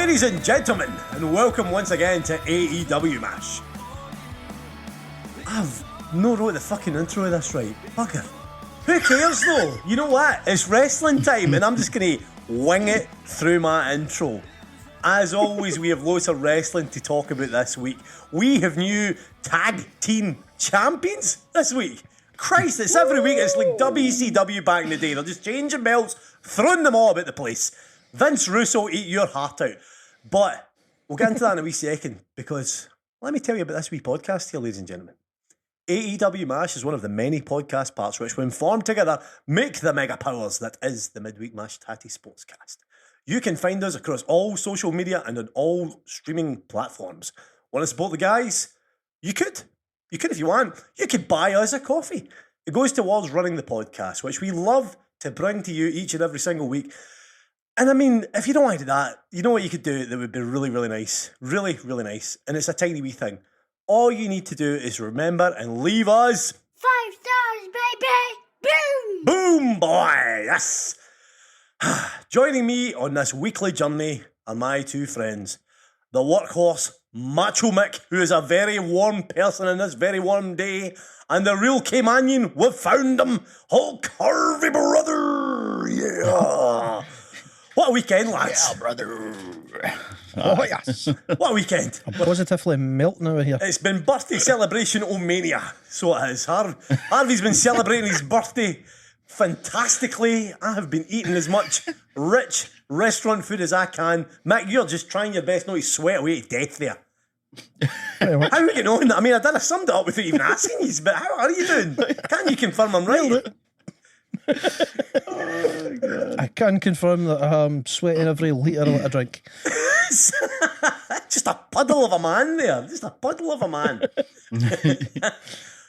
Ladies and gentlemen, and welcome once again to AEW Mash. I've no wrote the fucking intro of this right. Bugger. Who cares though? You know what? It's wrestling time and I'm just going to wing it through my intro. As always, we have loads of wrestling to talk about this week. We have new tag team champions this week. Christ, it's every week. It's like WCW back in the day. They're just changing belts, throwing them all about the place. Vince Russo, eat your heart out. But we'll get into that in a wee second because let me tell you about this wee podcast here, ladies and gentlemen. AEW Mash is one of the many podcast parts which, when formed together, make the mega powers that is the Midweek Mashed Tattie Sportscast. You can find us across all social media and on all streaming platforms. Want to support the guys? You could. You could if you want. You could buy us a coffee. It goes towards running the podcast, which we love to bring to you each and every single week. And I mean, if you don't want to do that, you know what you could do that would be really, really nice. Really, really nice. And it's a tiny wee thing. All you need to do is remember and leave us 5 stars, baby! Boom! Boom, boy! Yes! Joining me on this weekly journey are my two friends. The workhorse, Macho Mick, who is a very warm person in this very warm day, and the real Caymanian, we've found him, Hulk Harvey, brother! Yeah! What a weekend, lads. Yeah, brother. Oh, yes. What a weekend. I'm positively melting over here. It's been birthday celebration mania. So it is. Harvey's been celebrating his birthday fantastically. I have been eating as much rich restaurant food as I can. Mick, you're just trying your best not to sweat away to death there. How are we getting on? I mean, I summed it up without even asking you, but how are you doing? Can you confirm I'm right? Oh, I can confirm that I'm sweating every litre that I drink. Just a puddle of a man there. Just a puddle of a man.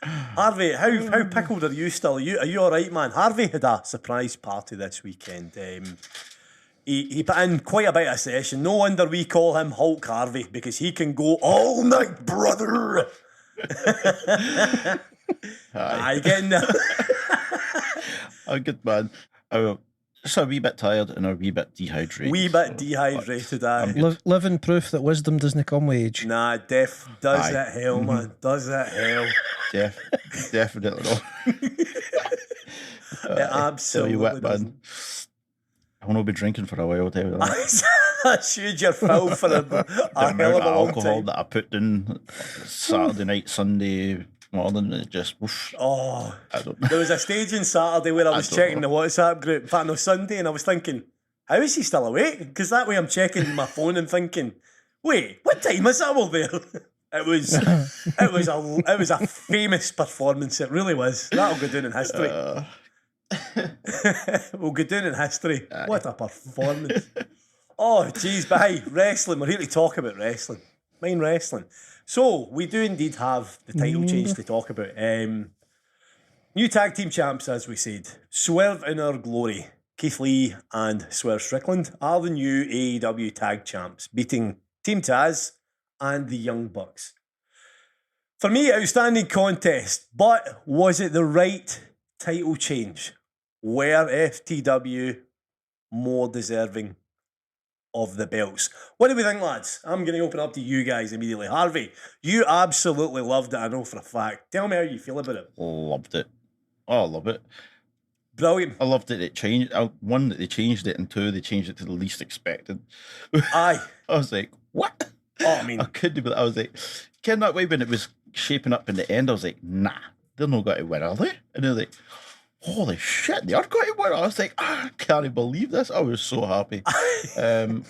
Harvey, how pickled are you still? Are you all right, man? Harvey had a surprise party this weekend. He put in quite a bit of a session. No wonder we call him Hulk Harvey, because he can go all night, brother. I get Oh, good man. Just a wee bit tired and a wee bit dehydrated. Living proof that wisdom doesn't come with age. Nah, death does it hell, man. Does it hell. Definitely not. It absolutely wet, doesn't. man. I won't be drinking for a while, tell you that. That's huge. You're full for a The hell amount of of a long alcohol time. that I put in Saturday night, Sunday morning, it just whoosh. Oh, I don't know. there was a stage on Saturday where I was checking the WhatsApp group. In fact, no, Sunday, and I was thinking, how is he still awake? Because that way I'm checking my phone and thinking, wait, what time is it over there? It was a famous performance. It really was. That'll go down in history. We'll go down in history. What a performance. Oh, jeez, but hey, wrestling. We're here to talk about wrestling. Mind wrestling. So, we do indeed have the title change to talk about. New tag team champs, as we said. Swerve in our glory. Keith Lee and Swerve Strickland are the new AEW tag champs, beating Team Taz and the Young Bucks. For me, outstanding contest, but was it the right title change? Were FTW more deserving of the belts? What do we think, lads? I'm going to open up to you guys immediately. Harvey, you absolutely loved it, I know for a fact. Tell me how you feel about it. Loved it. Oh, I love it. Brilliant. I loved it. It changed. One, that they changed it, and two, they changed it to the least expected. Aye. I was like, what? Oh, I mean, I couldn't believe. I was like, Ken, that way when it was shaping up in the end, I was like, nah, they're not going to win, are they? And they're like, holy shit, they are going to win. I was like, I can't believe this. I was so happy. Aye.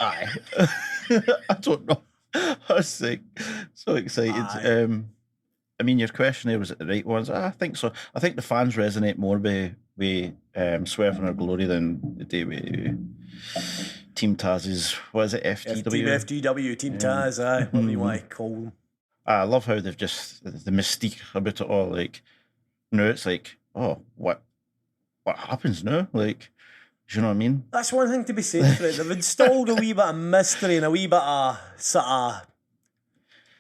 I don't know. I was like, so excited. I mean, your question there, was it the right ones? I think so. I think the fans resonate more with Swerve in Our Glory than the day with Team Taz's, what is it, FTW? FTW, Team Taz, aye, whatever you want to call them. I love how they've just, the mystique about it all, like, now it's like, oh, what happens now? Like, do you know what I mean? That's one thing to be said for it. They've installed a wee bit of mystery and a wee bit of sort of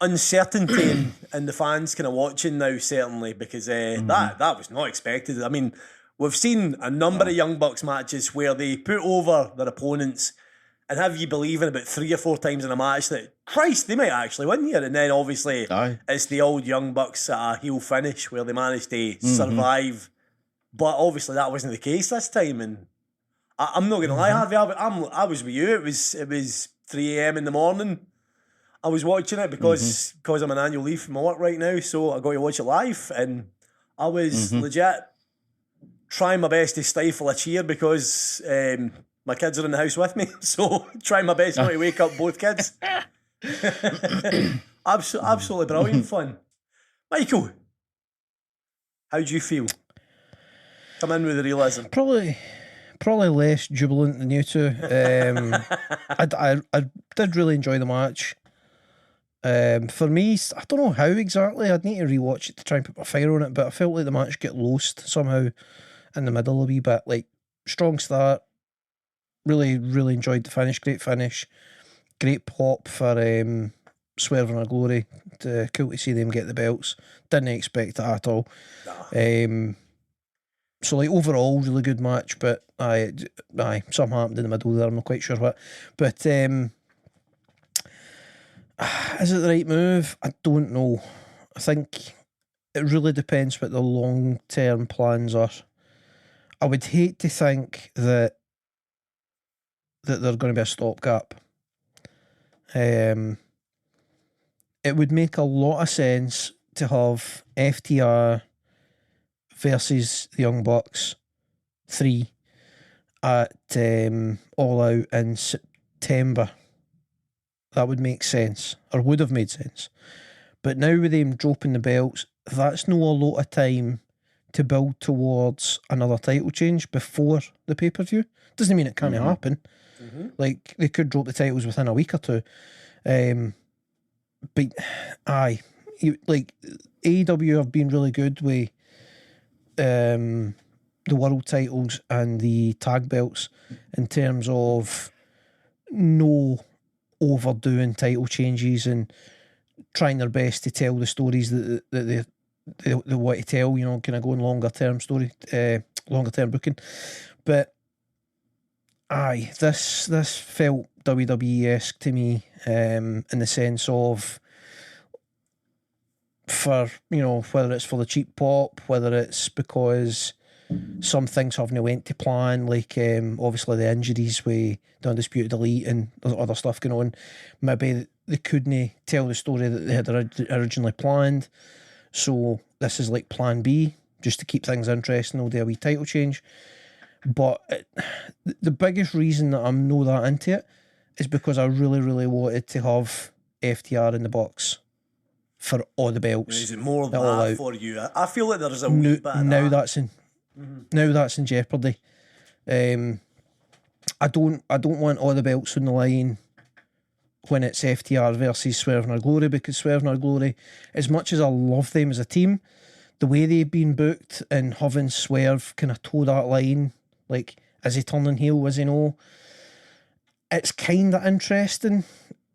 uncertainty in the fans kind of watching now, certainly, because that was not expected. I mean, we've seen a number of Young Bucks matches where they put over their opponents and have you believing about 3 or 4 times in a match that, Christ, they might actually win here. And then obviously it's the old Young Bucks at a heel finish where they managed to survive. But obviously that wasn't the case this time. And I'm not going to lie, Harvey, I was with you. It was 3 a.m. in the morning. I was watching it because I'm on annual leave from my work right now, so I got to watch it live. And I was legit trying my best to stifle a cheer because my kids are in the house with me. So trying my best not to wake up both kids. Absolutely brilliant fun. Michael, how do you feel? Come in with the realism. Probably less jubilant than you two. I did really enjoy the match. For me, I don't know how exactly. I'd need to rewatch it to try and put my finger on it, but I felt like the match got lost somehow in the middle a wee bit. Like, strong start. Really, really enjoyed the finish. Great finish. Great pop for Swerve and Our Glory. Cool to see them get the belts. Didn't expect it at all. So, like, overall, really good match, but aye, something happened in the middle there. I'm not quite sure what. But is it the right move? I don't know. I think it really depends what the long-term plans are. I would hate to think that they're going to be a stopgap. It would make a lot of sense to have FTR versus the Young Bucks 3 at All Out in September. That would make sense, or would have made sense. But now with them dropping the belts, that's not a lot of time to build towards another title change before the pay-per-view. Doesn't mean it can't happen. Like, they could drop the titles within a week or two. But aye, like, AEW have been really good with the world titles and the tag belts in terms of no overdoing title changes and trying their best to tell the stories that they want to tell, you know, kind of going longer term booking. But aye, this felt WWE-esque to me, in the sense of, for, you know, whether it's for the cheap pop, whether it's because some things haven't went to plan, like obviously the injuries with the Undisputed Elite and other stuff going on. Maybe they couldn't tell the story that they had originally planned, so this is like plan B, just to keep things interesting. They'll do a wee title change. But the biggest reason that I'm not that into it is because I really, really wanted to have FTR in the box for all the belts. Is it more than that for you? I feel like there's a wee bit of now that. Now that's in jeopardy. I don't want all the belts on the line when it's FTR versus Swerve and Our Glory, because Swerve and Our Glory, as much as I love them as a team, the way they've been booked and having Swerve kind of toe that line, like, is he turning heel, is he no? It's kind of interesting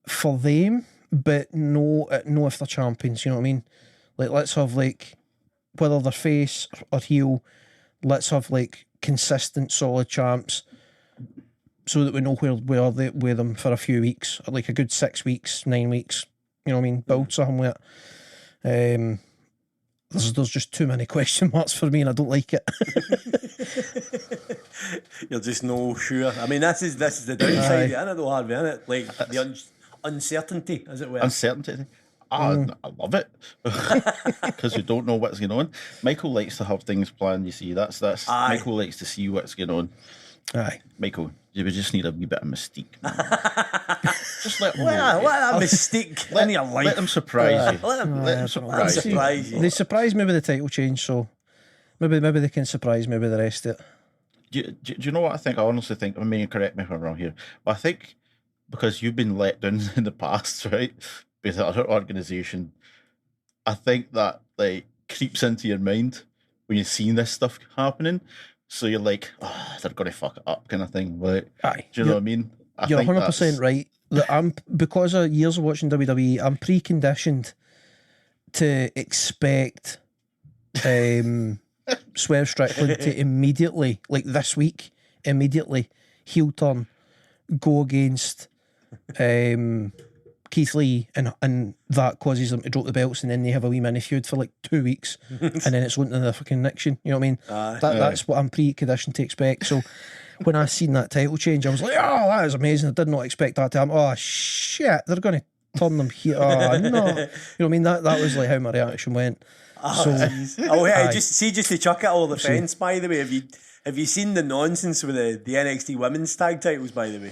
for them, but no if they're champions, you know what I mean? Like, let's have, like, whether they're face or heel, let's have, like, consistent, solid champs so that we know where we are with them for a few weeks, or like a good 6 weeks, 9 weeks, you know what I mean? Build something with it. There's just too many question marks for me, and I don't like it. You're just no sure. I mean, this is the downside, isn't it, though, Harvey, isn't it? Like, the uncertainty, as it were. Uncertainty. I love it because we don't know what's going on. Michael likes to have things planned. You see, that's Michael likes to see what's going on. Aye, Michael, you would just need a wee bit of mystique. Just let that mystique in your life. Let them surprise you. Let them surprise you. They surprised me with the title change, so maybe they can surprise me with the rest of it. Do you know what I think? I honestly think, I mean, correct me if I'm wrong here, but I think because you've been let down in the past, right, with other organisation, I think that, like, creeps into your mind when you're seeing this stuff happening. So you're like, oh, they're going to fuck it up, kind of thing. Like, Aye, do you know what I mean? You're 100% right. That because of years of watching WWE, I'm preconditioned to expect Swerve Strickland to immediately, like this week, heel turn go against Keith Lee, and that causes them to drop the belts, and then they have a wee mini feud for like 2 weeks, and then it's on to the fucking Nixon. You know what I mean? That's what I'm pre-conditioned to expect. So when I seen that title change, I was like, oh, that is amazing. I did not expect that to happen. Oh shit, they're going to turn them here. Oh no, you know what I mean? That was like how my reaction went. Just to chuck it all the fence. By the way, have you seen the nonsense with the NXT women's tag titles? By the way.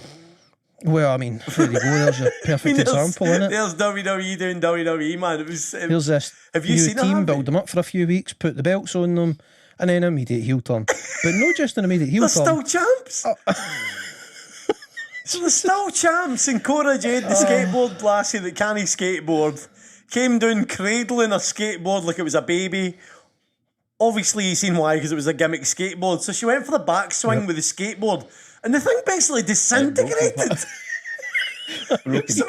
Well, I mean, there you go. There's a perfect example, innit? There's WWE doing WWE, man. Here's this have you new seen team, it, build them up for a few weeks, put the belts on them, and then immediate heel turn. But not just an immediate heel They're turn. still champs. So they're still champs. And Cora Jade, the skateboard lassie that can't skateboard, came down cradling her skateboard like it was a baby. Obviously, you've seen why, because it was a gimmick skateboard. So she went for the backswing with the skateboard, and the thing basically disintegrated. So when she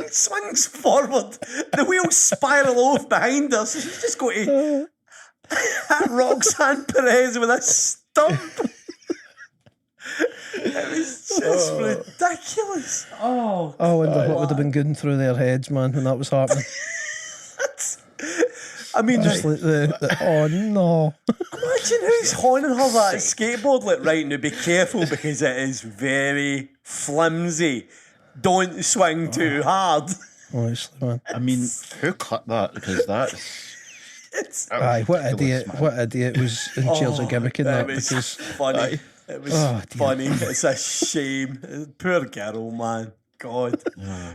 swings forward, the wheels spiral off behind her, so she's just going to hit Roxanne Perez with a stump. It was just ridiculous. Oh, I wonder what would have been going through their heads, man, when that was happening. I mean, just like oh no. Imagine who's honing her that skateboard. Like, right, now be careful because it is very flimsy. Don't swing too hard. Honestly, man. I mean, who cut that? Because what idiot was in charge of gimmicking that? It was Because funny. It was funny. It's a shame. Poor girl, man. God.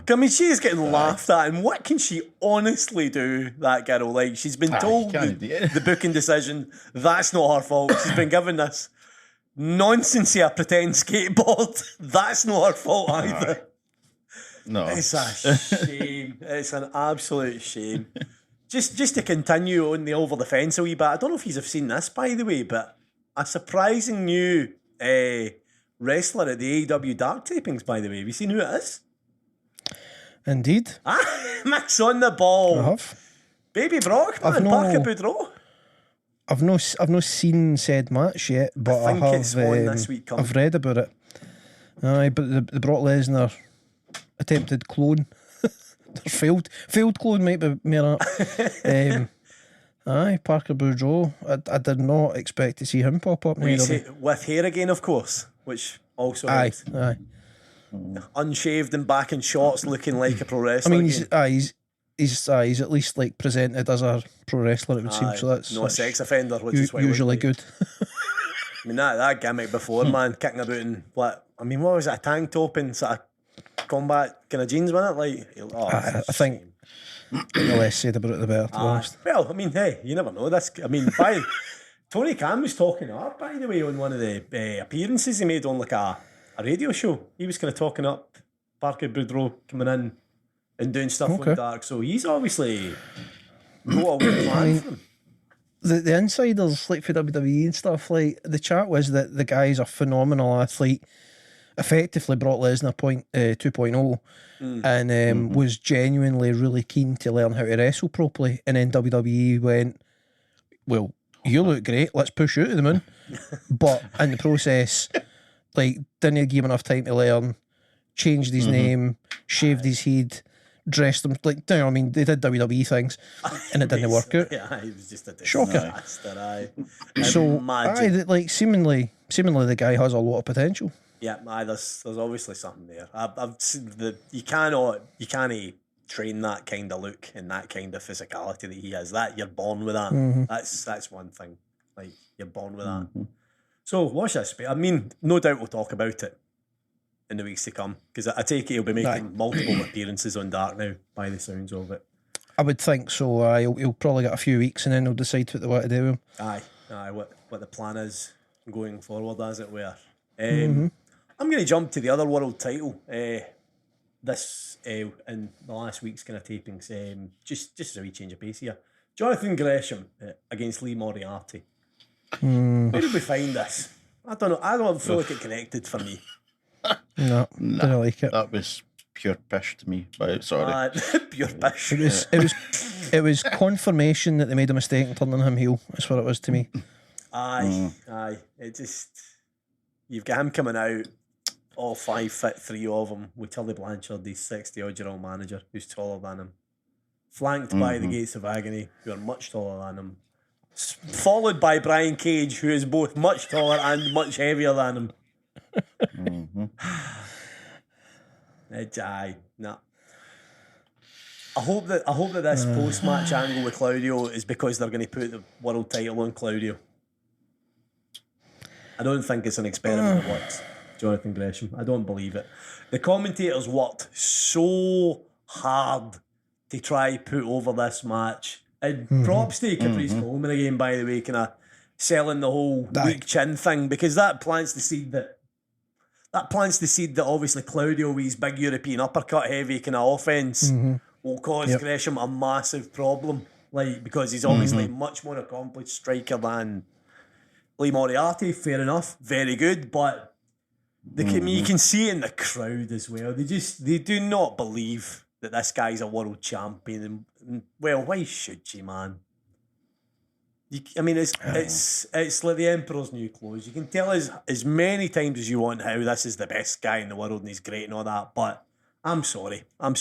I mean, she is getting laughed at, and what can she honestly do, that girl? Like, she's been told the booking decision, that's not her fault. She's been given this nonsense of a pretend skateboard. That's not her fault either. No. It's a shame. It's an absolute shame. Just to continue on the over the fence a wee bit, I don't know if you've seen this, by the way, but a surprising new wrestler at the AEW Dark tapings, by the way. Have you seen who it is? Indeed. Mick's on the ball. I have. Baby Brock, man. Parker Boudreaux. I've not seen said match yet, but I have. It's on this week coming. I've read about it. Aye, but the Brock Lesnar attempted clone, failed clone might be more apt. Aye, Parker Boudreaux. I did not expect to see him pop up. With hair again, of course, which also helps. Aye. Unshaved and back in shorts, looking like a pro wrestler. I mean, he's at least like presented as a pro wrestler. It would seem so. That's no sex offender, which is usually good. I mean that gimmick before, man, kicking about in what was it, a tank top and sort of combat kind of jeans, wasn't it? Like, I think the less said about it, the better. To be honest. Well, I mean, hey, you never know. Tony Khan was talking up, by the way, on one of the appearances he made on like a radio show. He was kind of talking up Parker Boudreaux coming in and doing stuff on Dark. So he's obviously got a good plan for him. The insiders, like for WWE and stuff, like the chat was that the guy's a phenomenal athlete, effectively Brock Lesnar 2.0, and was genuinely really keen to learn how to wrestle properly. And then WWE went, well, you look great, let's push you to the moon. But in the process, like, didn't give him enough time to learn, changed his name, shaved his head, dressed him like, I mean, they did WWE things and it didn't work out. Yeah, he was just a shocker. So, like seemingly the guy has a lot of potential. Yeah, there's obviously something there. I've seen you can't train that kind of look and that kind of physicality that he has. That you're born with that. That's one thing. Like, you're born with that. So watch this. I mean, no doubt we'll talk about it in the weeks to come, because I take it he'll be making multiple appearances on Dark now, by the sounds of it. I would think so. He'll probably get a few weeks and then he'll decide what they want to do with him. Aye, what the plan is going forward, as it were. I'm going to jump to the other world title. This in the last week's kind of tapings. Just as a wee change of pace here. Jonathan Gresham against Lee Moriarty. Where did we find this? I don't know. I don't feel like it connected for me. No, didn't like it. That was pure pish to me. But sorry, pure pish. It was confirmation that they made a mistake in turning him heel. That's what it was to me. Aye. It just, you've got him coming out all 5'3" of them, with Tully Blanchard, the 60-odd-year-old manager who's taller than him, flanked by the Gates of Agony, who are much taller than him, followed by Brian Cage, who is both much taller and much heavier than him. Nah. I hope that this post-match angle with Claudio is because they're going to put the world title on Claudio. I don't think it's an experiment that works, Jonathan Gresham. I don't believe it. The commentators worked so hard to try put over this match. And props to Caprice Coleman again, by the way, kind of selling the whole weak chin thing, because that plants the seed that obviously Claudio, with his big European uppercut heavy kind of offense, will cause Gresham a massive problem. Like, because he's obviously much more accomplished striker than Lee Moriarty. Fair enough, very good, but you can see it in the crowd as well. They do not believe that this guy's a world champion. And well, why should you, man? It's like the Emperor's New Clothes. You can tell us as many times as you want how this is the best guy in the world and he's great and all that, but I'm sorry. I'm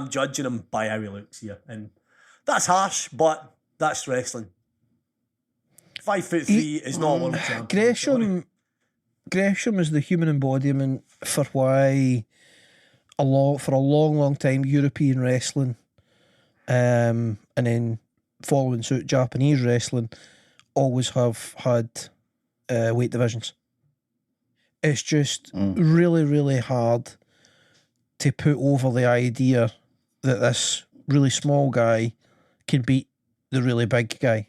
judging him by how he looks here. And that's harsh, but that's wrestling. 5'3" is not a world champion. Gresham is the human embodiment for why for a long time European wrestling and then following suit Japanese wrestling always have had weight divisions. It's just really, really hard to put over the idea that this really small guy can beat the really big guy.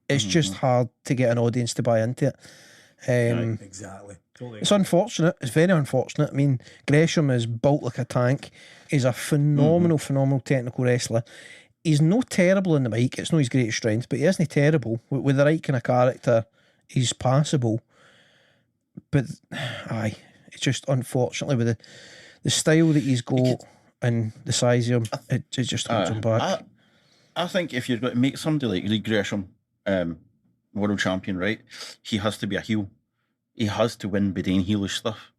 It's just hard to get an audience to buy into it. Exactly. It's unfortunate. It's very unfortunate. I mean, Gresham is built like a tank. He's a phenomenal technical wrestler. He's no terrible in the mic. It's not his greatest strength, but he isn't terrible. With the right kind of character, he's passable. But, it's just unfortunately with the style that he's got and the size of him, it just holds him back. I think if you're going to make somebody like Lee Gresham world champion, right, he has to be a heel. He has to win by doing heelish stuff.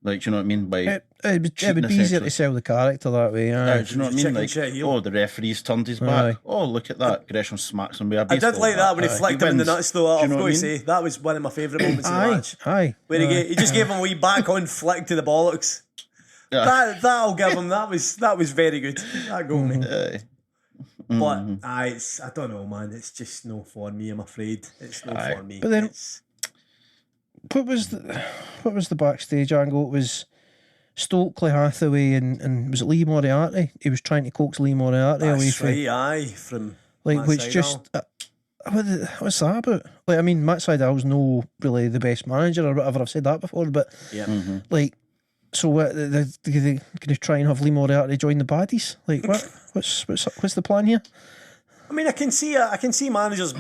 Like, do you know what I mean? By it would be easier to sell the character that way. Do you know what I mean? Like, the referee's turned his back. Oh, look at that. Gresham smacks him with a baseball. I did like that when he flicked him in the nuts, though. I've got to say, that was one of my favourite moments in the match. Where he just gave him a wee back on flick to the bollocks. That I'll give him. That was very good. That got me. But I don't know, man. It's just no for me. I'm afraid it's no for me. But then, what was the backstage angle? It was Stokely Hathaway and was it Lee Moriarty? He was trying to coax Lee Moriarty away from. From like, which just what's that about? Like, I mean, Matt Sydal's no really the best manager or whatever. I've said that before, but like. So what? They're going to try and have Lee Moriarty join the baddies? Like, what? What's the plan here? I mean, I can see managers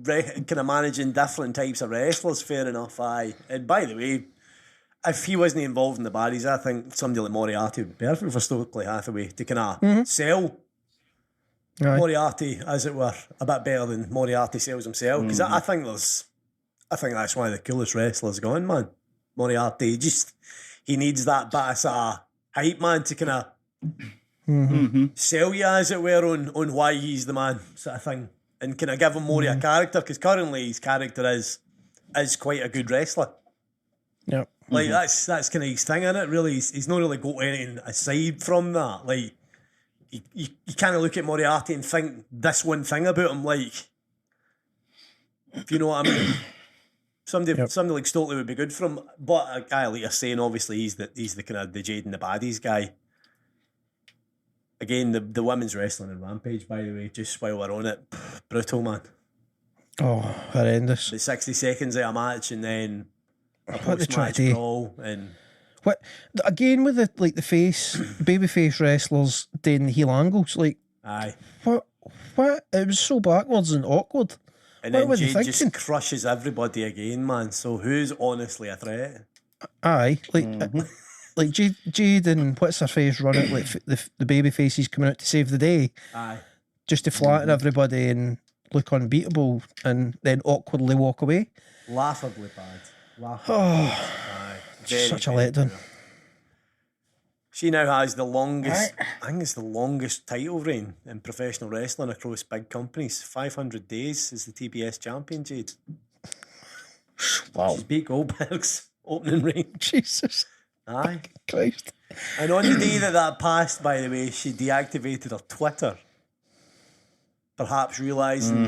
kind of managing different types of wrestlers. Fair enough, And by the way, if he wasn't involved in the baddies, I think somebody like Moriarty would be perfect for Stokely Hathaway to kind of sell Moriarty, as it were, a bit better than Moriarty sells himself. Because I think that's one of the coolest wrestlers going, man. Moriarty, he needs that bit of sort of hype man to kind of sell you, as it were, on why he's the man, sort of thing, and kind of give him more of a character, because currently his character is quite a good wrestler. Yeah, like that's kind of his thing, isn't it? Really, he's not really got anything aside from that. Like you kind of look at Moriarty and think this one thing about him, like, if you know what I mean. Somebody like Stokely would be good for him, but a guy like you're saying, obviously he's the kind of the Jade and the Baddies guy. Again, the women's wrestling in Rampage, by the way, just while we're on it, brutal, man. Oh, horrendous! The 60 seconds of a match and then a post-match brawl and what again with the babyface wrestlers doing the heel angles, like what it was so backwards and awkward. And then Jade just crushes everybody again, man. So who's honestly a threat? Like Jade and what's her face run it like the baby faces coming out to save the day. Just to flatten everybody and look unbeatable, and then awkwardly walk away. Laughably bad. Very, Such a very letdown. poor. She now has the longest, I think it's the longest title reign in professional wrestling across big companies. 500 days as the TBS champion, Jade. Wow. She's beat Goldberg's opening reign. Jesus Aye. Christ. And on the day that passed, by the way, she deactivated her Twitter. Perhaps realising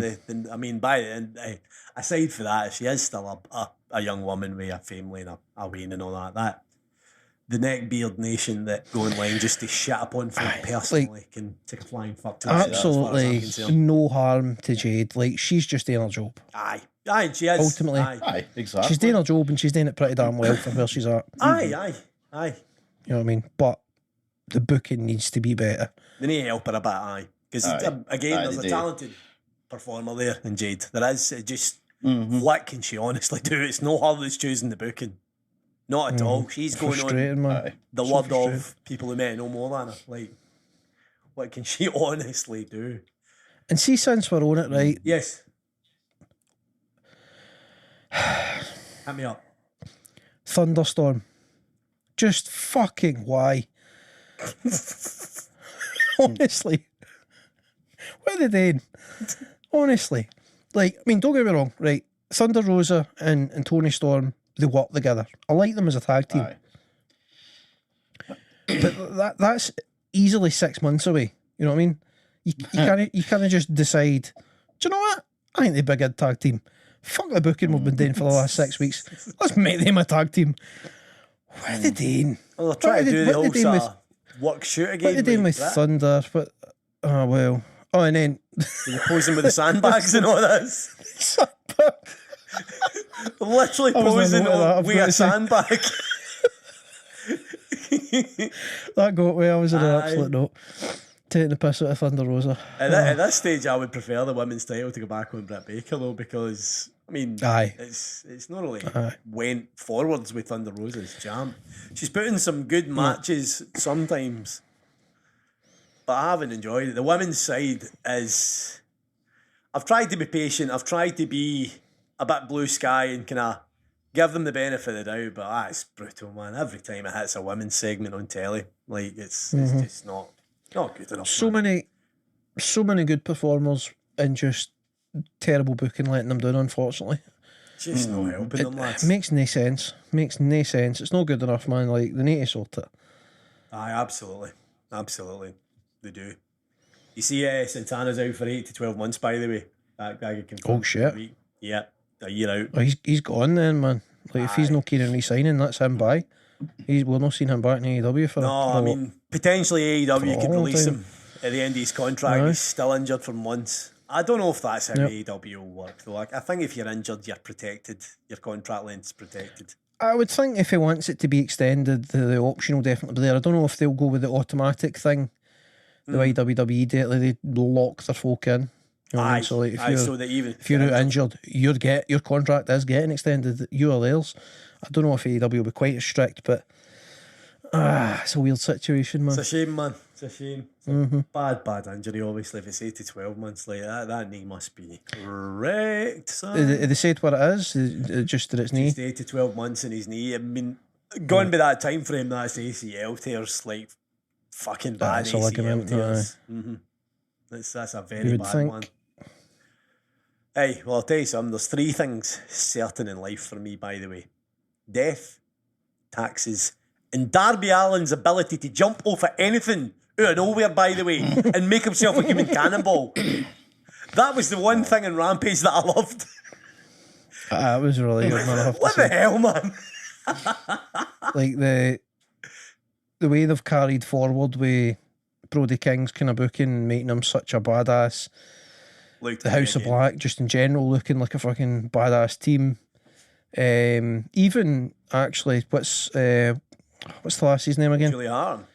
aside for that, she is still a young woman with a family and a ween and all that. The neckbeard nation that go online just to shit upon folk personally can take a flying fuck to us, as far as I'm Absolutely concerned. no harm to Jade. Like, she's just doing her job. Aye, she is. Ultimately. Aye, exactly. She's doing her job and she's doing it pretty damn well for where she's at. Aye. You know what I mean? But the booking needs to be better. They need to help her a bit, aye. Because, there's a talented performer there in Jade. There is. It just, what can she honestly do? It's not her that's choosing the booking. Not at all. She's going on man. the word of people who may know more than her. Like, what can she honestly do? And see, since we're on it, right? Yes. Hit me up. Thunderstorm. Just fucking why? Honestly. What are they doing? Honestly. Like, I mean, don't get me wrong, right? Thunder Rosa and Tony Storm, they work together. I like them as a tag team. Aye. But that's easily 6 months away. You know what I mean? You can't just decide, do you know what? I think they're a big good tag team. Fuck the booking we've been doing for the last 6 weeks. Let's make them a tag team. What are they doing? Well, they're trying to do the whole sort of work shoot again. What are they doing with Thunder? But, oh, well. Oh, and then... They're posing with the sandbags and all this. Literally posing with a sandbag. That got well. I was in an absolute note. Taking the piss out of Thunder Rosa. At this stage, I would prefer the women's title to go back on Britt Baker, though, because, I mean, it's not only went forwards with Thunder Rosa's champ. She's put in some good matches sometimes, but I haven't enjoyed it. The women's side is... I've tried to be patient. I've tried to be a bit blue sky and kind of give them the benefit of the doubt, but it's brutal, man. Every time it hits a women's segment on telly, like, it's just not good enough. So many good performers and just terrible booking letting them down, unfortunately. Just not helping them, lads. It makes no sense. Makes no sense. It's not good enough, man. Like, they need to sort it. Aye, absolutely. They do. You see, Santana's out for 8 to 12 months, by the way. That guy get confirmed. Oh, shit. Yeah, a year out. Oh, he's gone then, man. Like, if he's not keen on re-signing, that's him by. We're not seeing him back in AEW for potentially AEW could release time. him at the end of his contract. Aye. He's still injured for months. I don't know if that's how AEW will work, though. I think if you're injured, you're protected. Your contract length's protected. I would think if he wants it to be extended, the option will definitely be there. I don't know if they'll go with the automatic thing, the way WWE do it, like they lock their folk in. You know what I mean? So like if you're out injured, your contract is getting extended. You are theirs. I don't know if AEW will be quite as strict, but it's a weird situation, man. It's a shame, man. It's a shame. It's a bad injury, obviously. If it's 8 to 12 months like that knee must be wrecked, son. They said what it is, just that it's knee. Just 8 to 12 months in his knee. I mean, gone by that time frame, that's ACL tears, like fucking bad ACL ligament, tears. That's a very bad one. Hey, well, I'll tell you something. There's 3 things certain in life for me, by the way. Death, taxes, and Darby Allin's ability to jump off of anything out of nowhere, by the way, and make himself a human cannonball. That was the one thing in Rampage that I loved. It was really good, man. I have to What say. the hell, man? Like the way they've carried forward with Brody King's kind of booking and making him such a badass. The House of Black, just in general, looking like a fucking badass team. Even actually, what's the lassie's name again? Julia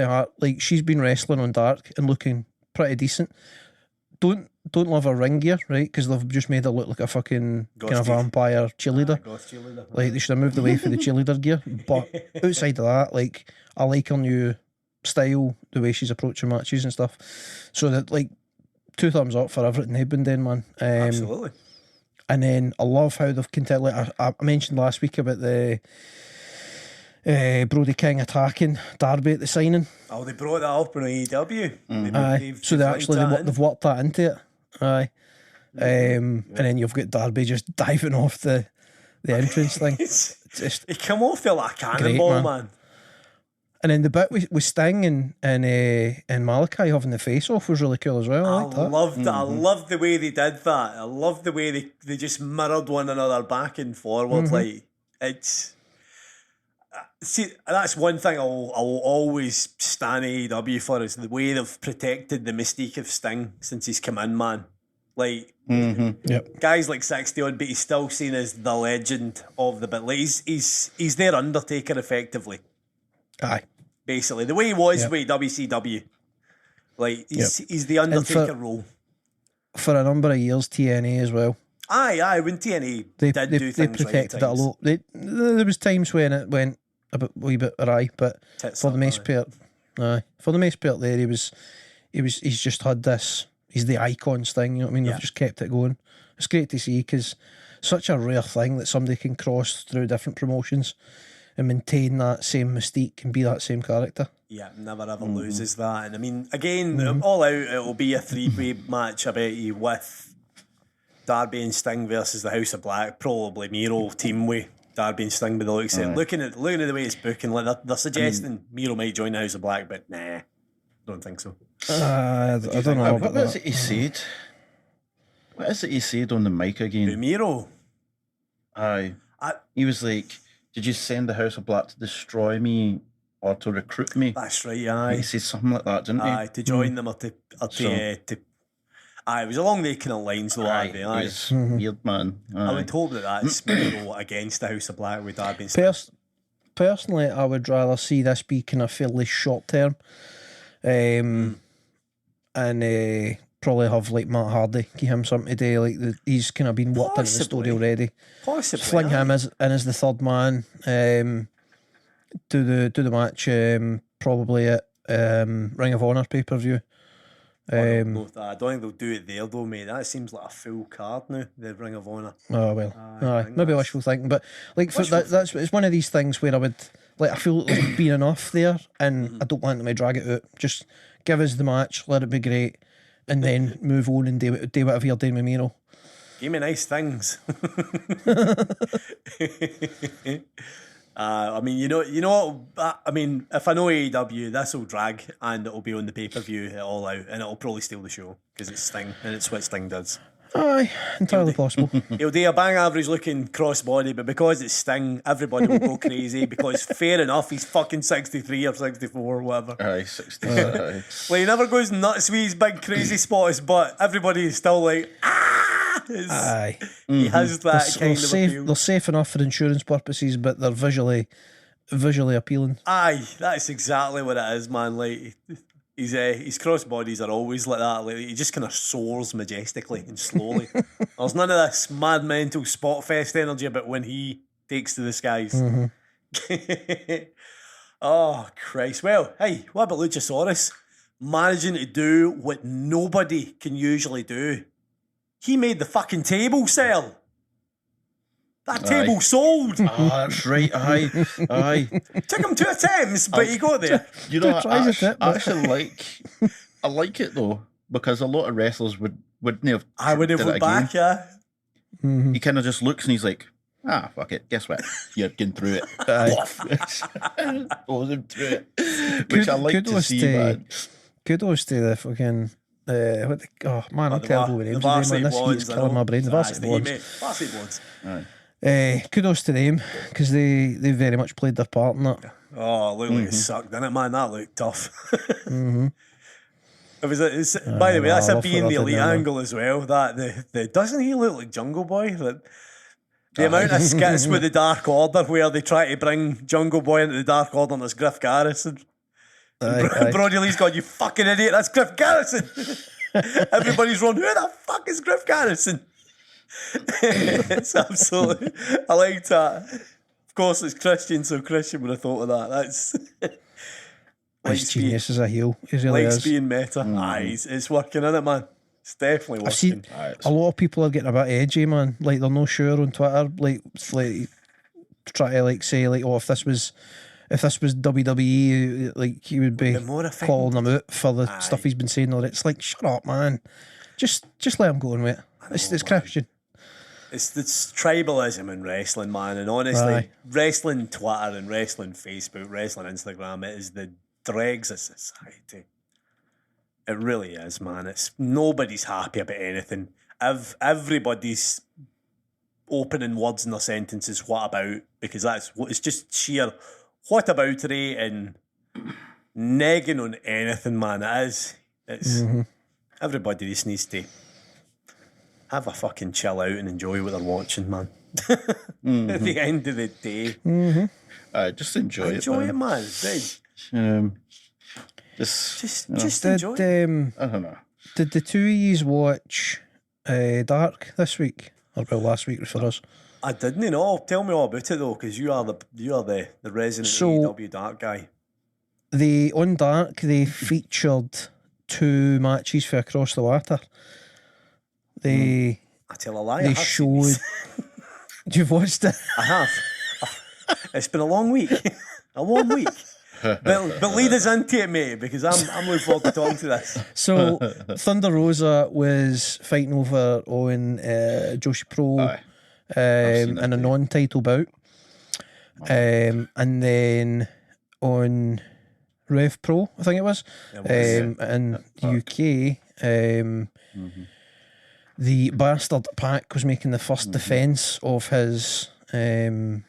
Hart. Like, she's been wrestling on Dark and looking pretty decent. Don't love her ring gear, right? Because they've just made her look like a fucking kind of vampire cheerleader. Like, they should have moved away from the cheerleader gear. But outside of that, like, I like her new style, the way she's approaching matches and stuff. So that, like, 2 thumbs up for everything they've been doing, man. Absolutely. And then I love how they've continued. Like I mentioned last week about the Brody King attacking Darby at the signing. Oh, they brought that up on AEW. Aye. So they've worked that into it. Aye. And then you've got Darby just diving off the entrance thing. He come off there like a cannonball, man. And then the bit with Sting and Malachi having the face off was really cool as well. I liked that. I loved the way they did that. I loved the way they just mirrored one another back and forward. Like, it's... See, that's one thing I'll always stand AEW for, is the way they've protected the mystique of Sting since he's come in, man. Like, guys like 60 odd, but he's still seen as the legend of the bit. Like, he's their Undertaker effectively. Aye. Basically, the way he was with WCW. Like, he's the Undertaker role. For a number of years, TNA as well. Aye, when TNA did do things, they protected it a lot. There was times when it went a wee bit awry, but for the most part, there he's just had this. He's the icons thing, you know what I mean? They've just kept it going. It's great to see, because such a rare thing that somebody can cross through different promotions and maintain that same mystique and be that same character. Yeah, never ever loses that. And I mean, again, all out, it'll be a 3-way match, I bet you, with Darby and Sting versus the House of Black, probably Miro team with Darby and Sting by the looks of it. Looking at the way it's booking, like they're suggesting Miro might join the House of Black, but nah, don't think so. I don't know about that. What is it he said? What is it he said on the mic again? Miro? Aye. He was like, did you send the House of Black to destroy me or to recruit me? That's right, aye. He said something like that, didn't he? Aye, to join them or to aye, it was along the kind of lines though, aye. It was weird, man. Aye. I would hope that's Miro against the House of Black with Darby and Sting. Personally, I would rather see this be kind of fairly short term. And probably have like Matt Hardy give him something today. Like he's kind of been worked into the story already. Possibly, fling him as the third man. Do the match probably at Ring of Honor pay-per-view. I don't think they'll do it there though, mate. That seems like a full card now, the Ring of Honor. Oh well, maybe wishful thinking, but like that's it's one of these things where I feel like there's been enough there, and I don't want them to drag it out. Just give us the match, let it be great, and then move on and do whatever you're doing with Miro. Give me nice things. I mean, you know. I mean, if I know AEW, this will drag and it'll be on the pay-per-view all out, and it'll probably steal the show because it's Sting and it's what Sting does. Aye, entirely possible. He'll do a bang average looking crossbody, but because it's Sting, everybody will go crazy. Because fair enough, he's fucking 63 or 64 or whatever. Aye, 60. Like, he never goes nuts with his big crazy spots, but everybody is still like, Aye. He has that kind of appeal. They're safe enough for insurance purposes, but they're visually appealing. Aye, that's exactly what it is, man. Like, his crossbodies are always like that. Like, he just kind of soars majestically and slowly. There's none of this mad mental spot fest energy about when he takes to the skies. Oh, Christ. Well, hey, what about Luchasaurus? Managing to do what nobody can usually do. He made the fucking table sell. That table sold. Oh, that's right. Aye. Took him 2 attempts, but he got there. You know, I actually I like it though, because a lot of wrestlers wouldn't have. I would have went back, yeah. He kind of just looks and he's like, fuck it. Guess what? You're getting through it. Goes him through it. Which I like to see, man. Kudos to the fucking. I'm terrible with names. The varsity this ones, heat's killing my brain. The varsity ones. Varsity ones. Kudos to them, because they very much played their part in that. Oh, it looked like it sucked, didn't it, man? That looked tough. It was. By the way, that's a being the elite angle as well. That the doesn't he look like Jungle Boy? The amount of skits with the Dark Order where they try to bring Jungle Boy into the Dark Order and it's Griff Garrison. Brody Lee's gone, you fucking idiot, that's Griff Garrison. Everybody's wrong. Who the fuck is Griff Garrison? It's absolutely. I liked that. Of course, it's Christian, so Christian would have thought of that. That's. He's genius as a heel. He really likes is. being meta. It's working, isn't it, man? It's definitely working. I've seen a lot of people are getting a bit edgy, man. Like they're no sure on Twitter. Like try to like say like, oh, if this was WWE, like he would be calling him out for the stuff he's been saying. Or it's like, shut up, man. Just let him go and wait. It's Christian. It's tribalism in wrestling, man. And honestly, wrestling Twitter and wrestling Facebook, wrestling Instagram, it is the dregs of society. It really is, man. It's nobody's happy about anything. Everybody's opening words in their sentences, what about? Because it's just sheer what aboutery and negging on anything, man. It's everybody just needs to have a fucking chill out and enjoy what they're watching, man. At the end of the day. Just enjoy it, man. Just enjoy it. I don't know. Did the two of yous watch Dark this week? Or well, last week for us. I didn't know. Tell me all about it though, because you are the resident AEW Dark guy. On Dark they featured 2 matches for Across the Water. I tell a lie. They showed. You've watched it? I have. It's been a long week. But lead us into it, mate, because I'm looking forward to talking to this. So Thunder Rosa was fighting over on Joshi Pro in a non-title bout, and then on Rev Pro, I think it was, in UK. The Bastard Pac was making the first defence of his All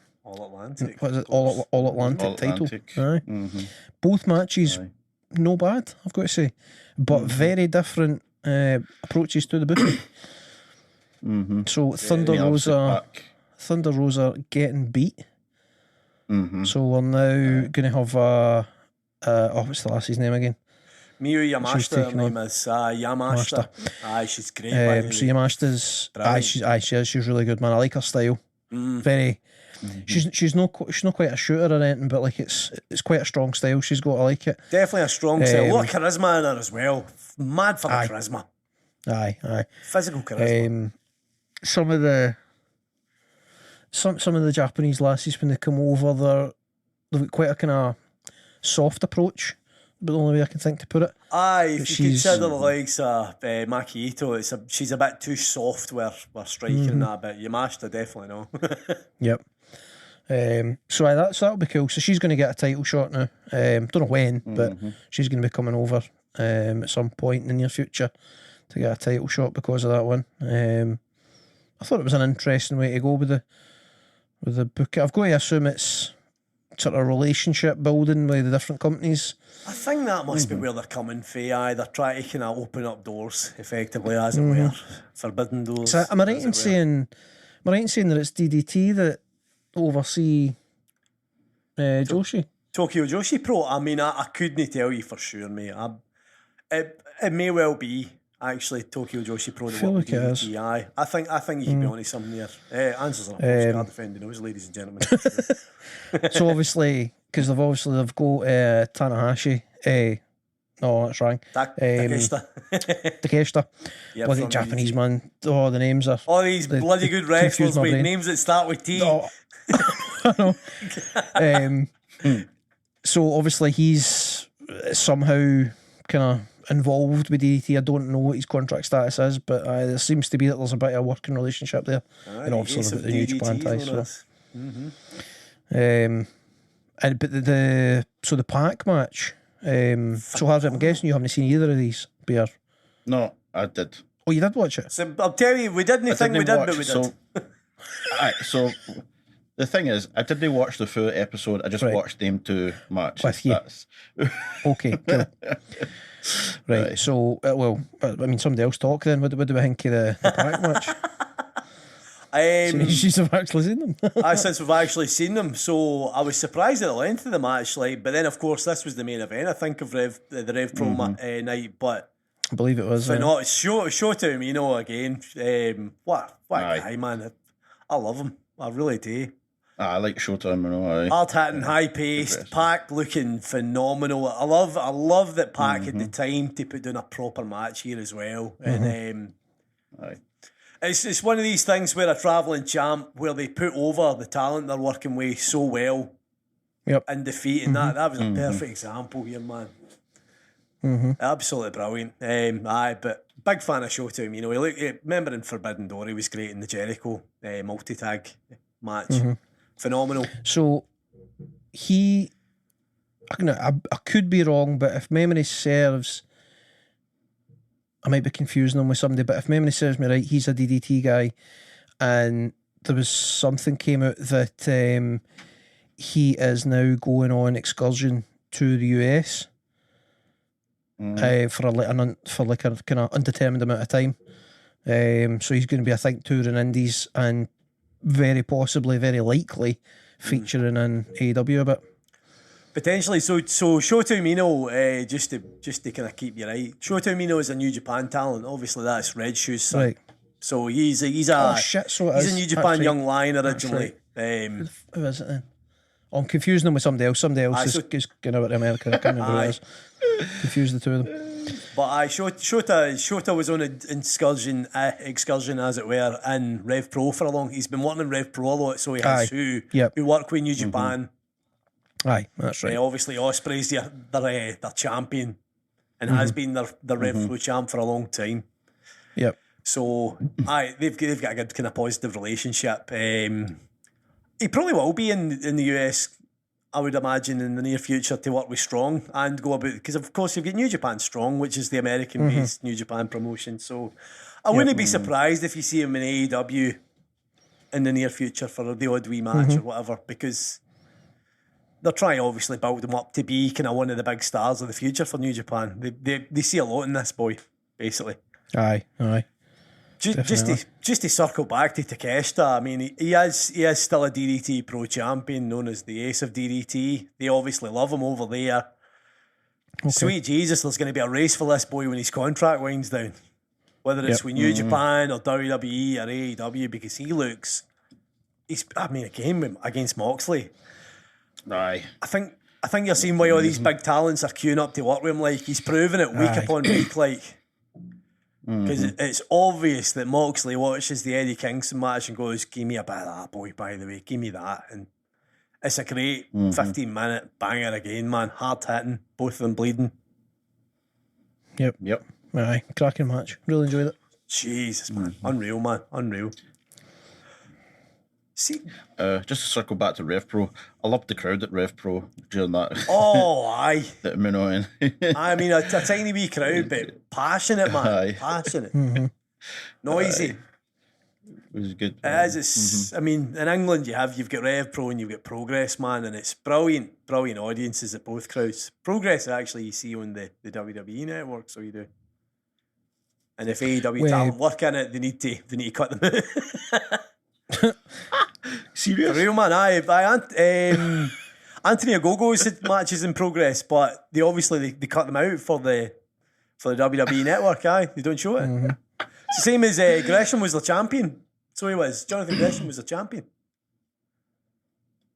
Atlantic. What is it? All Atlantic title. Aye. Both matches, no bad, I've got to say, but very different approaches to the booking. So Thunder Rosa getting beat. So we're now going to have what's the lassie's name again? Miyu Yamashita, her name is Yamashita. Aye, she's great. So Yamashita's she's really good, man. I like her style. Very. She's not quite a shooter or anything, but like it's quite a strong style she's got. I like it. Definitely a strong style. A lot of charisma in her as well. Mad for the charisma. Aye. Physical charisma. Some of the Japanese lasses when they come over, they've got quite a kind of soft approach. But the only way I can think to put it. Aye, if you consider the likes of Maki Ito, she's a bit too soft with striking that bit. Yamashita definitely no. Yep. So that'll be cool. So she's going to get a title shot now. Don't know when, but she's going to be coming over at some point in the near future to get a title shot because of that one. I thought it was an interesting way to go with the book. I've got to assume it's sort of relationship building with the different companies. I think that must be where they're coming from. They're trying to kind of open up doors effectively, as it were, forbidden doors. So am I right in saying that it's DDT that oversee Joshi? Tokyo Joshi Pro? I mean, I couldn't tell you for sure, mate. It may well be actually Tokyo Joshi Pro. I feel like it is. I think you could be onto something there. Answers on a postcard defending those, ladies and gentlemen. So obviously, because they've got Tanahashi. No, that's wrong. Takeshita. Yep, Bloody Japanese man. Oh, the names are. All these bloody good wrestlers with names that start with T. Oh. I know. So obviously he's somehow kind of involved with DDT. I don't know what his contract status is, but there seems to be that there's a bit of a working relationship there. And obviously the New Japan ties. But the Pac match. So Harvey, I'm guessing you haven't seen either of these, Bear. No, I did. Oh, you did watch it? So I'll tell you, we didn't think we did, but we did. So the thing is, I didn't watch the full episode. I just watched them 2 matches. With you. Okay, cool. Right. So, I mean, somebody else talk then. What do we think of the Pac match? Since we've actually seen them. Since we've actually seen them. So I was surprised at the length of the match, but then of course this was the main event, I think, of the Rev Pro night, but I believe it was. But not show to him, again. What a guy, man. I love him. I really do. I like Showtime, you know. Aye. Hard hitting, high paced, Pac looking phenomenal. I love that Pac had the time to put down a proper match here as well. And Aye. it's one of these things where a travelling champ where they put over the talent they're working with so well. Yep. And defeating that was a perfect example here, man. Absolutely brilliant. But big fan of Showtime. You know, remember in Forbidden Door, he was great in the Jericho multi-tag match. Phenomenal. So I could be wrong, but if memory serves, I might be confusing him with somebody, but if memory serves me right, he's a DDT guy, and there was something came out that he is now going on excursion to the US for a kind of undetermined amount of time. So he's going to be, I think, touring indies and very possibly, very likely featuring in AEW a bit. Potentially. So Shota Umino, just to kind of keep you right, Shota Umino is a New Japan talent. Obviously, that's Red Shoes' son. Right. So he's a So it he's is. a New Japan That's young right. lion originally. Who is it then? Oh, I'm confusing them with somebody else. Somebody else is going over to America. I can't remember who it is. Confuse the two of them. But Shota was on an excursion, as it were, in Rev Pro for a long. He's been working in Rev Pro a lot, so he has who work with New Japan. Aye, that's right. Obviously, Ospreay's their champion, and has been their Rev Pro champ for a long time. Yep. So, they've got a good kind of positive relationship. He probably will be in the US, I would imagine, in the near future to work with Strong and go about, because of course you've got New Japan Strong, which is the American-based New Japan promotion. So I wouldn't be surprised if you see him in AEW in the near future for the odd wee match or whatever, because they're trying to obviously build him up to be kind of one of the big stars of the future for New Japan. They see a lot in this boy, basically. Aye. Just to circle back to Takeshita, I mean, he is still a DDT Pro champion, known as the Ace of DDT. They obviously love him over there. Okay. Sweet Jesus, there's going to be a race for this boy when his contract winds down, whether it's with New Japan or WWE or AEW, because he looks. Again against Moxley. Aye. I think you're seeing why all these big talents are queuing up to work with him. Like, he's proven it week upon week, like. Because it's obvious that Moxley watches the Eddie Kingston match and goes, give me a bit of that, boy, by the way, give me that. And it's a great 15-minute banger again, man. Hard hitting, both of them bleeding. Yep. Aye, cracking match. Really enjoyed it. Jesus, man. Unreal, man. Unreal. See, just to circle back to Rev Pro, I loved the crowd at Rev Pro during that. Oh, aye. That annoying. I mean, a tiny wee crowd, but passionate, man. Aye. Passionate. Noisy. It was good. It is. I mean, in England, you've got Rev Pro and you've got Progress, man, and it's brilliant audiences at both crowds. Progress, actually, you see on the WWE network, so you do. And if AEW talent work in it, they need to cut them out. Serious? Real man, Anthony Ogogo's match is in progress, but they obviously they cut them out for the WWE network. They don't show it. It's the same as Gresham was the champion. So he was. Jonathan Gresham was the champion.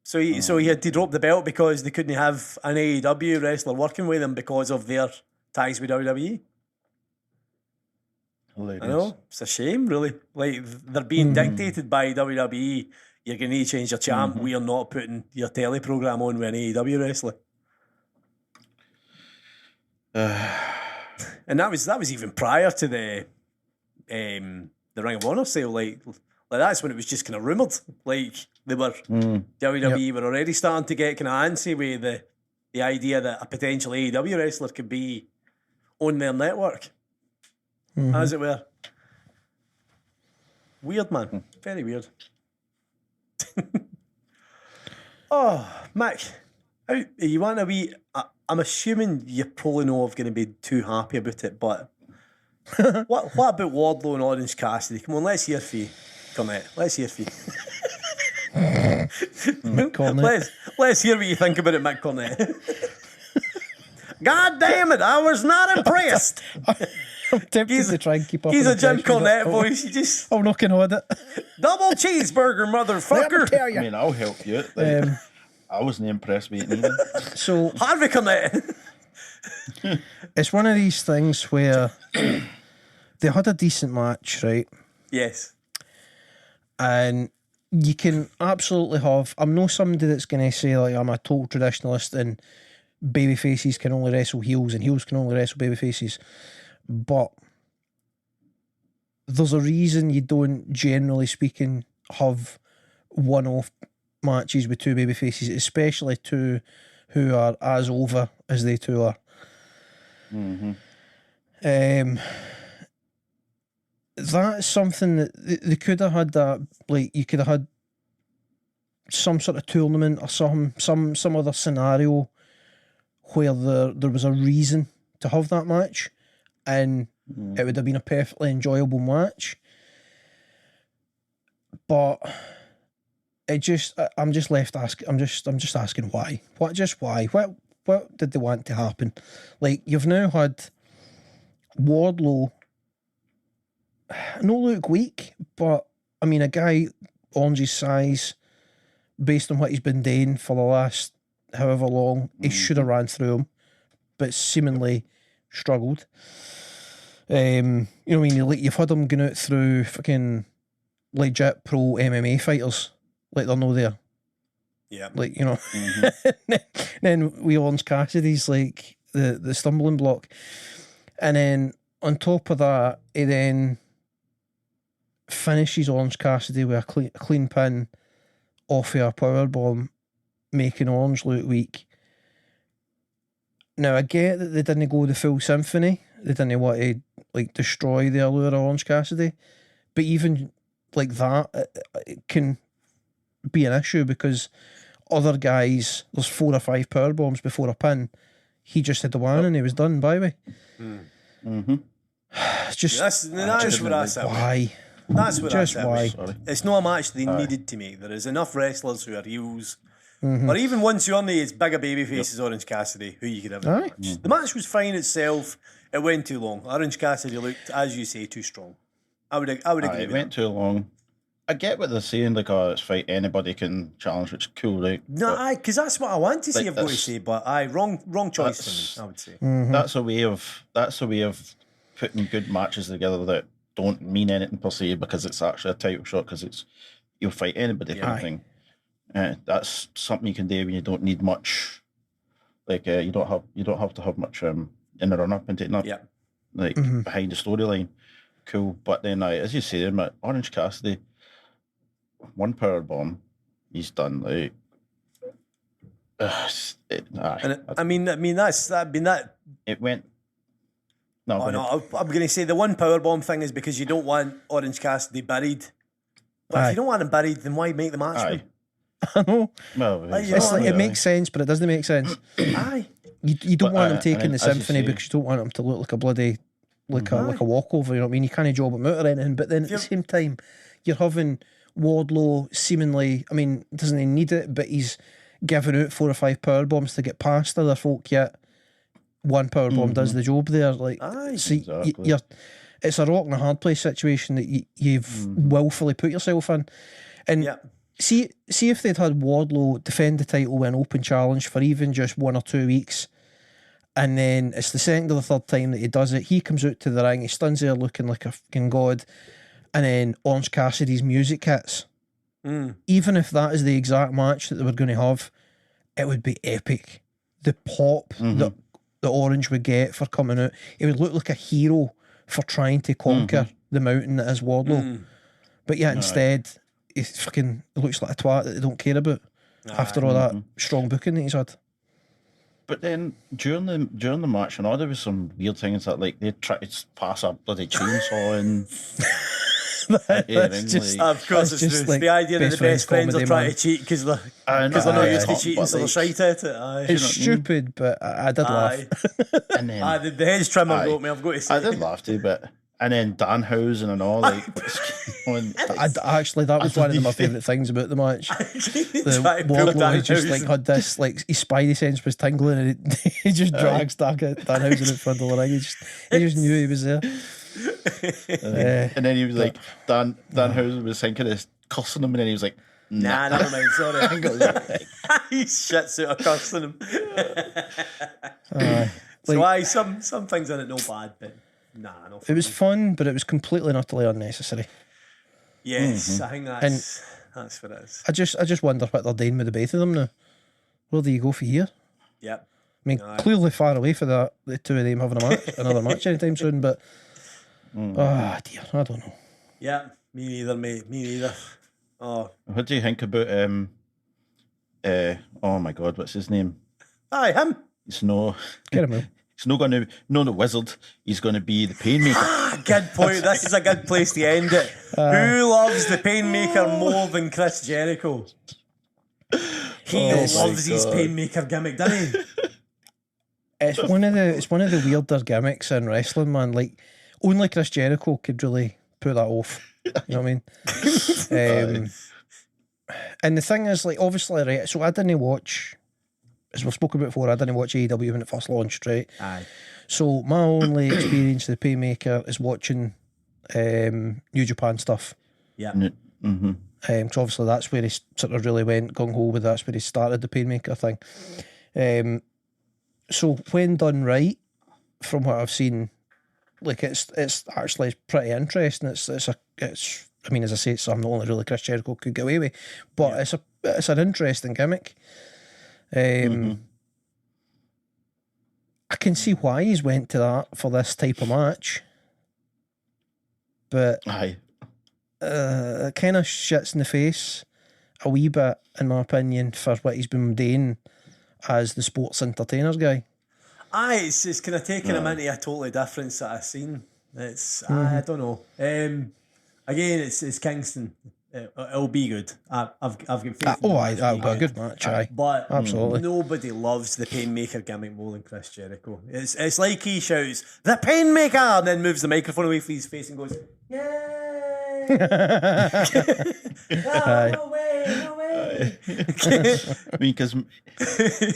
So he had to drop the belt because they couldn't have an AEW wrestler working with him because of their ties with WWE. Hilarious. I know, it's a shame, really. Like, they're being dictated by WWE. You're going to need to change your champ. We are not putting your telly program on with an AEW wrestler. And that was even prior to the Ring of Honor sale. Like that's when it was just kind of rumoured. Like, they were WWE were already starting to get kind of antsy with the idea that a potential AEW wrestler could be on their network. As it were. Weird, man. Very weird. Oh, Mick, you want to be... I'm assuming you probably know I'm going to be too happy about it, but what about Wardlow and Orange Cassidy? Come on, let's hear for you. Cornette. Let's hear for you. Let's hear what you think about it, Mick Cornette. God damn it, I was not impressed. I'm tempted to try and keep up. He's with a Jim the pressure, Cornette but voice. He just I'm not going to hold it. double cheeseburger, Let me motherfucker. tell I you. mean, I'll help you. Like, I wasn't impressed with it either. So Harvey Cornette. it's one of these things where they had a decent match, right? Yes. And you can absolutely have. I'm not somebody that's going to say like I'm a total traditionalist and baby faces can only wrestle heels and heels can only wrestle baby faces, but there's a reason you don't, generally speaking, have one-off matches with two baby faces, especially two who are as over as they two are. That's something that they could have had. That, like, you could have had some sort of tournament or some other scenario where there was a reason to have that match, and it would have been a perfectly enjoyable match. But I'm just left asking. I'm just asking why. Why? What did they want to happen? Like, you've now had Wardlow. No look weak, but I mean, a guy Orange's size, based on what he's been doing for the last however long, he should have ran through him, but seemingly struggled. You know, I mean, you've had him going out through fucking legit pro MMA fighters, like they're no there. Yeah. Like, you know, then we Orange Cassidy's like the stumbling block, and then on top of that, he then finishes Orange Cassidy with a clean pin off of a powerbomb, making Orange look weak. Now, I get that they didn't go the full symphony. They didn't want to like destroy the allure of Orange Cassidy, but even like that, it can be an issue because other guys, there's 4 or 5 power bombs before a pin. He just had the one and he was done. By the way, it's just That's what I said. why. That's what Just I said. why. Sorry. It's not a match they needed to make. There is enough wrestlers who are heels. Or even once you're on as big a babyface as Orange Cassidy, who you could have in the Aye. match. The match was fine itself. It went too long. Orange Cassidy looked, as you say, too strong. I would agree It with went that. too long. I get what they're saying, like, oh, it's fight anybody can challenge, which is cool, right? No, But because that's what I want to see. like I've got to this- say, but wrong choice for me. I would say. that's a way of putting good matches together that don't mean anything per se because it's actually a title shot because it's you'll fight anybody kind of Aye. thing. That's something you can do when you don't need much. Like you don't have to have much in the run up and taking up Yeah. like behind the storyline. Cool, but then as you say, Orange Cassidy, one power bomb, he's done. Like, it went. No, Oh, no, I'm going to say the one powerbomb thing is because you don't want Orange Cassidy buried. But Aye. if you don't want him buried, then why make the match? Aye. I know. Well, Like, you It's know, like, it makes sense, but it doesn't make sense. Aye. You don't But, want him and taking then, the as you symphony say- because you don't want him to look like a bloody like a walkover. You know what I mean? You can't job him out or anything. But then at the same time, you're having Wardlow seemingly. I mean, doesn't he need it? But he's giving out 4 or 5 power bombs to get past other folk. Yet one power bomb does the job there. Like, Aye. see, Exactly. it's a rock and a hard place situation that you've willfully put yourself in. And Yeah. see if they'd had Wardlow defend the title in open challenge for even just 1 or 2 weeks, and then it's the second or the third time that he does it. He comes out to the ring, he stands there looking like a fucking god, and then Orange Cassidy's music hits. Even if that is the exact match that they were going to have, it would be epic. The pop that Orange would get for coming out, it would look like a hero for trying to conquer the mountain that is Wardlow. But yet instead, he fucking looks like a twat that they don't care about after all that strong booking that he's had. But then during the match and all, there was some weird things that like they tried to pass a bloody chainsaw in. That's just, Of course, that's it's just the like idea that the best friends are comedy, trying man. to cheat because they're And not used to but cheating, so they're like- shite at it. Aye. It's stupid, but I did laugh. And then Aye, the hedge trimmer Aye. got me, I've got to say. I did laugh too, but And then Danhausen and all, like, Actually, that was one of my favourite things about the match. The Wardlow, he just like had this, like his spidey sense was tingling, and he just drags Danhausen in front of the ring. He just knew he was there. And then he was like, Danhausen was thinking of cussing him, and then he was like, nah, never mind, sorry. He shits out of cussing him. So aye, some things in it no bad, but nah, no. It was fun, but it was completely and utterly unnecessary. Yes, I think that's what it is. I just wonder what they're doing with the both of them now. Where do you go for here? Yep. I mean, clearly far away for the two of them having another match anytime soon, but oh dear, I don't know. Yeah, me neither, mate. Me neither. Oh, what do you think about oh my God, what's his name? Aye, him. It's no. Get him out. He's not going to, no, the wizard. He's going to be the Painmaker. Good point. This is a good place to end it. Who loves the Painmaker more than Chris Jericho? He loves his Painmaker gimmick, doesn't he? It's one of the weirder gimmicks in wrestling, man. Like only Chris Jericho could really pull that off. You know what I mean? And the thing is, like, obviously, right. So I didn't watch. As we've spoken about before, I didn't watch AEW when it first launched, right? Aye. So my only experience of the Painmaker is watching New Japan stuff. Yeah. Mm-hmm. Because obviously that's where he sort of really went gung-ho with. That's where he started the Painmaker thing. So when done right, from what I've seen, like it's actually pretty interesting. It's I mean, as I say, it's something that only really Chris Jericho could get away with, but it's an interesting gimmick. I can see why he's went to that for this type of match, but it kind of shits in the face a wee bit, in my opinion, for what he's been doing as the sports entertainers guy. Aye, it's kind of taking him into a totally different sort of scene. It's I don't know. Again, it's Kingston. It'll be good. I've got faith. That'll be a good match. But absolutely, nobody loves the Painmaker gimmick more than Chris Jericho. It's like he shouts the Painmaker and then moves the microphone away from his face and goes, "Yay! No way! I mean, because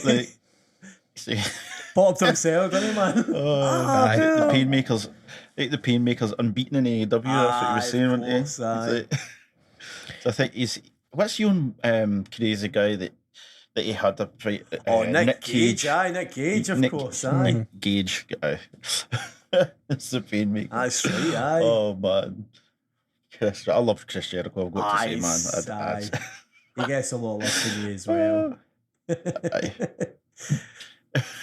like, popped himself, didn't he, man? the Painmaker's unbeaten in AEW. That's what he was saying, wasn't he? So I think what's your crazy guy that he had a fight? Nick Gage. Aye, Nick Gage, of course. Aye. Nick Gage guy. It's the Painmaker. That's right, aye. Oh man, I love Chris Jericho. I've got to say, man. He gets a lot of love from you as well.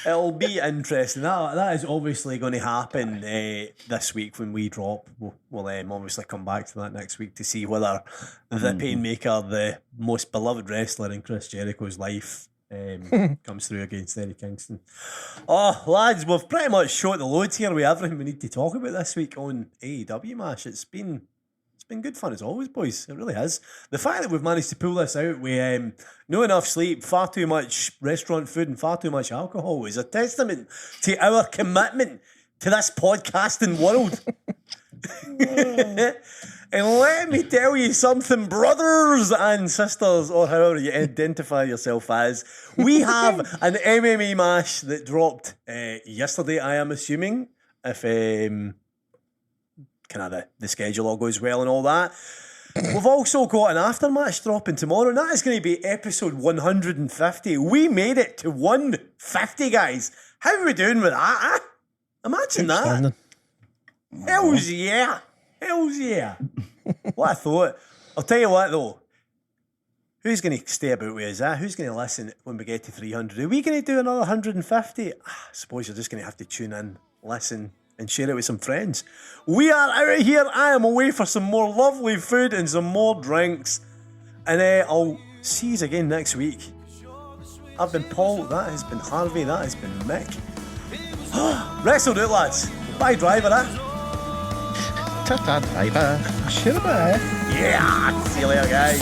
It'll be interesting. That is obviously going to happen this week when we drop. We'll obviously come back to that next week to see whether the Painmaker, the most beloved wrestler in Chris Jericho's life, comes through against Eddie Kingston. Oh, lads, we've pretty much shot the loads here with everything we need to talk about this week on AEW Mash. It's been good fun as always, boys. It really has. The fact that we've managed to pull this out with no enough sleep, far too much restaurant food and far too much alcohol is a testament to our commitment to this podcasting world. And let me tell you something, brothers and sisters, or however you identify yourself as, we have an MMA Mash that dropped yesterday, I am assuming, if kind of the schedule all goes well and all that. We've also got an aftermatch dropping tomorrow, and that is going to be episode 150. We made it to 150, guys. How are we doing with that? Imagine that. Hells yeah. Hells yeah. What I thought. I'll tell you what, though. Who's going to stay about with us? Who's going to listen when we get to 300? Are we going to do another 150? I suppose you're just going to have to tune in, listen, and share it with some friends. We are out of here. I am away for some more lovely food and some more drinks. And I'll see you again next week. I've been Paul. That has been Harvey. That has been Mick. Wrestled it, lads. Bye, driver. Ta-ta, driver. Sure, bye. Yeah. See you later, guys.